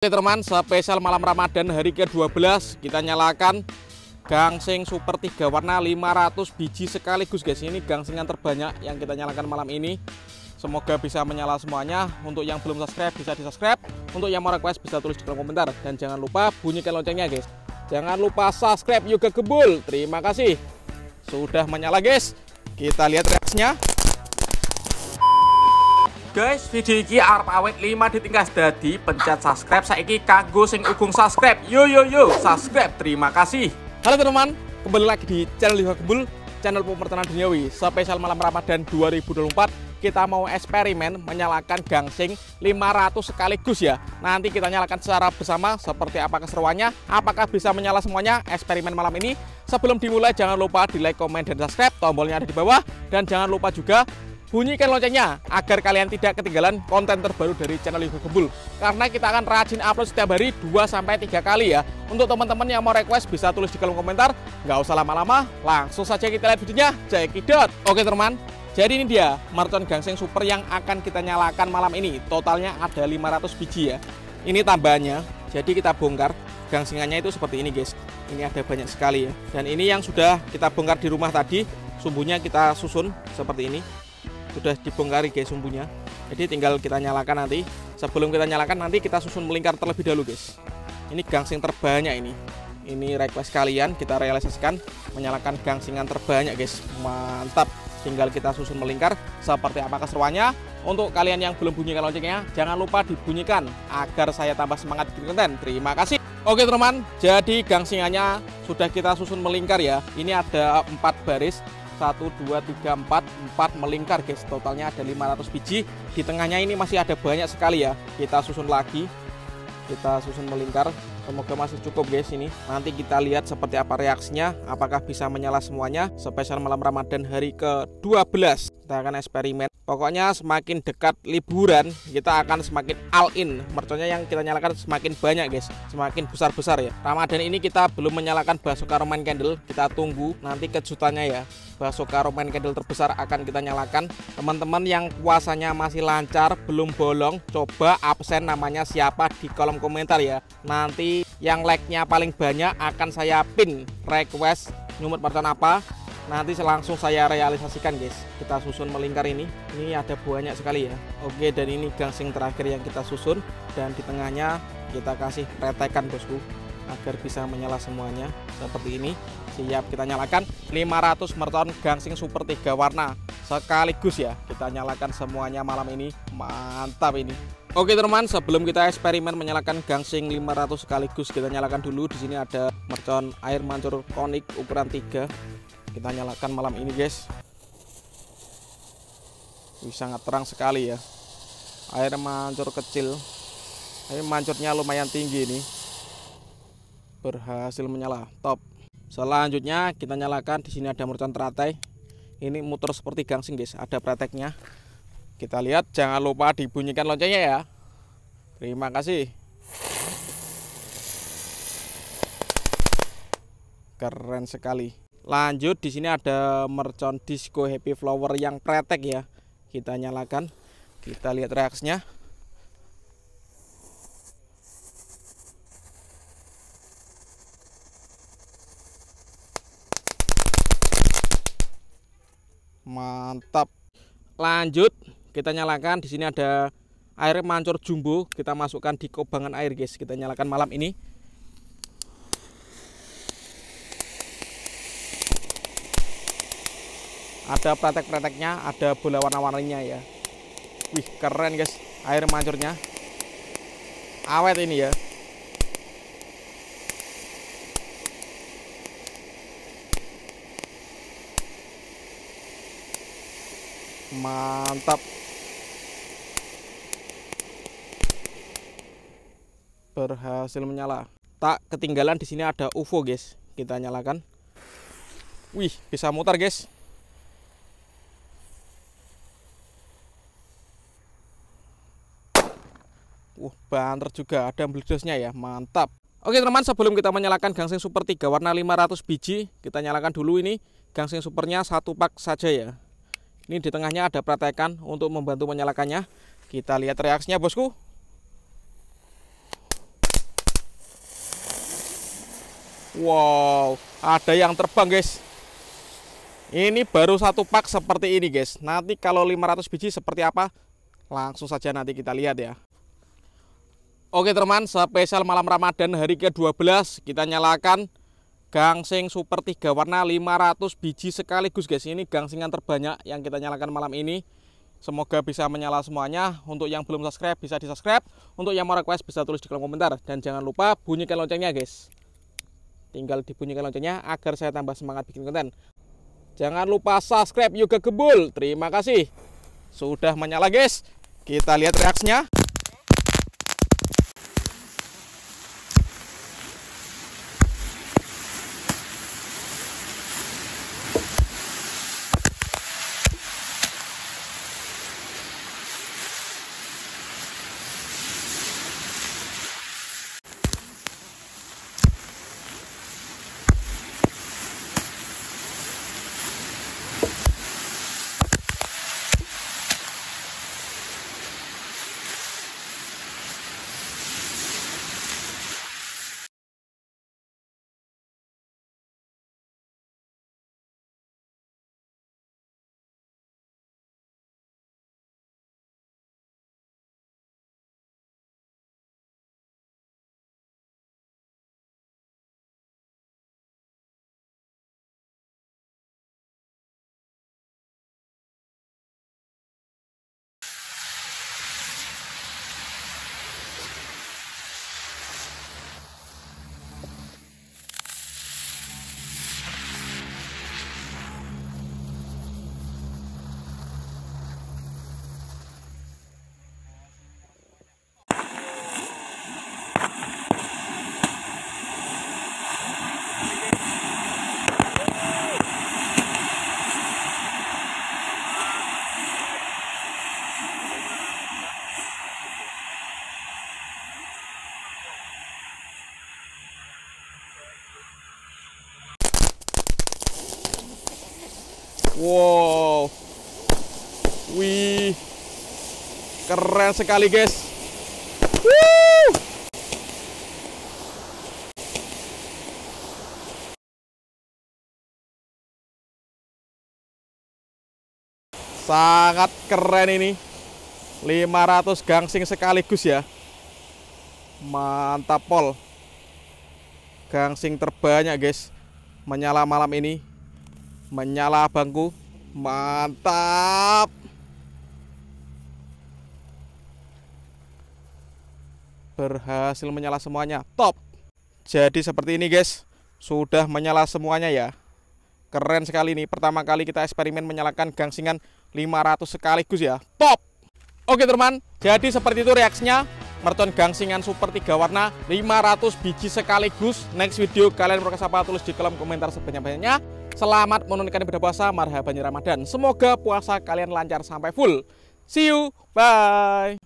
Oke teman, spesial malam Ramadan hari ke-12 kita nyalakan gangsing super 3 warna 500 biji sekaligus guys. Ini gangsingan terbanyak yang kita nyalakan malam ini. Semoga bisa menyala semuanya. Untuk yang belum subscribe bisa di subscribe. Untuk yang mau request bisa tulis di kolom komentar. Dan jangan lupa bunyikan loncengnya guys. Jangan lupa subscribe juga Gebul. Terima kasih. Sudah menyala guys. Kita lihat reaksinya. Guys, video ini arep awet 5 ditingkas dadi pencet subscribe saiki kanggo sing ugung subscribe. Yo subscribe. Terima kasih. Halo teman-teman, kembali lagi di channel Liha Gebul, channel pemertanan duniawi. Spesial malam Ramadan 2024 kita mau eksperimen menyalakan gangsing 500 sekaligus ya. Nanti kita nyalakan secara bersama seperti apa keseruannya, apakah bisa menyala semuanya eksperimen malam ini. Sebelum dimulai jangan lupa di like, komen, dan subscribe. Tombolnya ada di bawah. Dan jangan lupa juga bunyikan loncengnya agar kalian tidak ketinggalan konten terbaru dari channel Liha Gebul. Karena kita akan rajin upload setiap hari 2-3 kali ya. Untuk teman-teman yang mau request bisa tulis di kolom komentar. Nggak usah lama-lama, langsung saja kita lihat videonya. Cekidot. Oke teman, jadi ini dia mercon gangsing super yang akan kita nyalakan malam ini. Totalnya ada 500 biji ya. Ini tambahannya, jadi kita bongkar. Gangsingannya itu seperti ini guys. Ini ada banyak sekali ya. Dan ini yang sudah kita bongkar di rumah tadi. Sumbunya kita susun seperti ini. Sudah dibongkari guys sumbunya, jadi tinggal kita nyalakan nanti. Sebelum kita nyalakan nanti kita susun melingkar terlebih dahulu guys. Ini gangsing terbanyak ini request kalian, kita realisasikan menyalakan gangsingan terbanyak guys. Mantap, tinggal kita susun melingkar seperti apa keseruannya. Untuk kalian yang belum bunyikan loncengnya jangan lupa dibunyikan agar saya tambah semangat bikin konten. Terima kasih. Oke teman, jadi gangsingannya sudah kita susun melingkar ya. Ini ada 4 baris, 1, 2, 3, 4 melingkar guys. Totalnya ada 500 biji. Di tengahnya ini masih ada banyak sekali ya. Kita susun lagi, kita susun melingkar. Semoga masih cukup guys ini. Nanti kita lihat seperti apa reaksinya, apakah bisa menyala semuanya. Spesial malam Ramadan hari ke-12 kita akan eksperimen. Pokoknya semakin dekat liburan kita akan semakin all in. Merconnya yang kita nyalakan semakin banyak guys, semakin besar-besar ya. Ramadan ini kita belum menyalakan Basoka Roman Candle. Kita tunggu nanti kejutannya ya. Basoka Roman Candle terbesar akan kita nyalakan. Teman-teman yang puasanya masih lancar, belum bolong, coba absen namanya siapa di kolom komentar ya. Nanti yang like-nya paling banyak akan saya pin request nyumut mercon apa. Nanti langsung saya realisasikan guys. Kita susun melingkar ini ada banyak sekali ya. Oke, dan ini gangsing terakhir yang kita susun. Dan di tengahnya kita kasih retekan bosku agar bisa menyala semuanya seperti ini. Siap kita nyalakan 500 mercon gangsing super 3 warna sekaligus ya. Kita nyalakan semuanya malam ini. Mantap ini. Oke teman, sebelum kita eksperimen menyalakan gangsing 500 sekaligus, kita nyalakan dulu. Di sini ada mercon air mancur konik ukuran 3. Kita nyalakan malam ini guys. Wih, sangat terang sekali ya. Air mancur kecil. Ini mancurnya lumayan tinggi nih. Berhasil menyala, top. Selanjutnya kita nyalakan. Di sini ada mercon teratai. Ini muter seperti gangsing guys, ada preteknya. Kita lihat, jangan lupa dibunyikan loncengnya ya. Terima kasih. Keren sekali. Lanjut, di sini ada mercon disco happy flower yang pretek ya. Kita nyalakan. Kita lihat reaksinya. Mantap. Lanjut, kita nyalakan. Di sini ada air mancur jumbo. Kita masukkan di kobangan air guys. Kita nyalakan malam ini. Ada pretek-preteknya, ada bola warna-warninya ya. Wih, keren guys, air mancurnya. Awet ini ya. Mantap. Berhasil menyala. Tak ketinggalan di sini ada UFO guys. Kita nyalakan. Wih, bisa mutar guys. Banter juga, ada meledosnya ya. Mantap. Oke teman, sebelum kita menyalakan gangsing super 3 warna 500 biji, kita nyalakan dulu ini gangsing supernya 1 pak saja ya. Ini di tengahnya ada pretekan untuk membantu menyalakannya. Kita lihat reaksinya bosku. Wow, ada yang terbang guys. Ini baru satu pak seperti ini guys. Nanti kalau 500 biji seperti apa? Langsung saja nanti kita lihat ya. Oke teman, spesial malam Ramadan hari ke-12 kita nyalakan gangsing super 3 warna 500 biji sekaligus guys. Ini gangsingan terbanyak yang kita nyalakan malam ini. Semoga bisa menyala semuanya. Untuk yang belum subscribe bisa di subscribe. Untuk yang mau request bisa tulis di kolom komentar. Dan jangan lupa bunyikan loncengnya guys. Tinggal dibunyikan loncengnya agar saya tambah semangat bikin konten. Jangan lupa subscribe Yoga Gembul. Terima kasih. Sudah menyala guys. Kita lihat reaksinya. Wow, wih, keren sekali guys. Woo! Sangat keren ini, 500 gangsing sekaligus ya. Mantap pol. Gangsing terbanyak guys, menyala malam ini. Menyala abangku, mantap. Berhasil menyala semuanya, top. Jadi seperti ini guys, sudah menyala semuanya ya. Keren sekali nih, pertama kali kita eksperimen menyalakan gangsingan 500 sekaligus ya, top. Oke teman, jadi seperti itu reaksinya mercon gangsingan super 3 warna 500 biji sekaligus. Next video kalian berkas apa tulis di kolom komentar sebanyak-banyaknya. Selamat menunaikan ibadah puasa, marhaban Ramadan. Semoga puasa kalian lancar sampai full. See you, bye.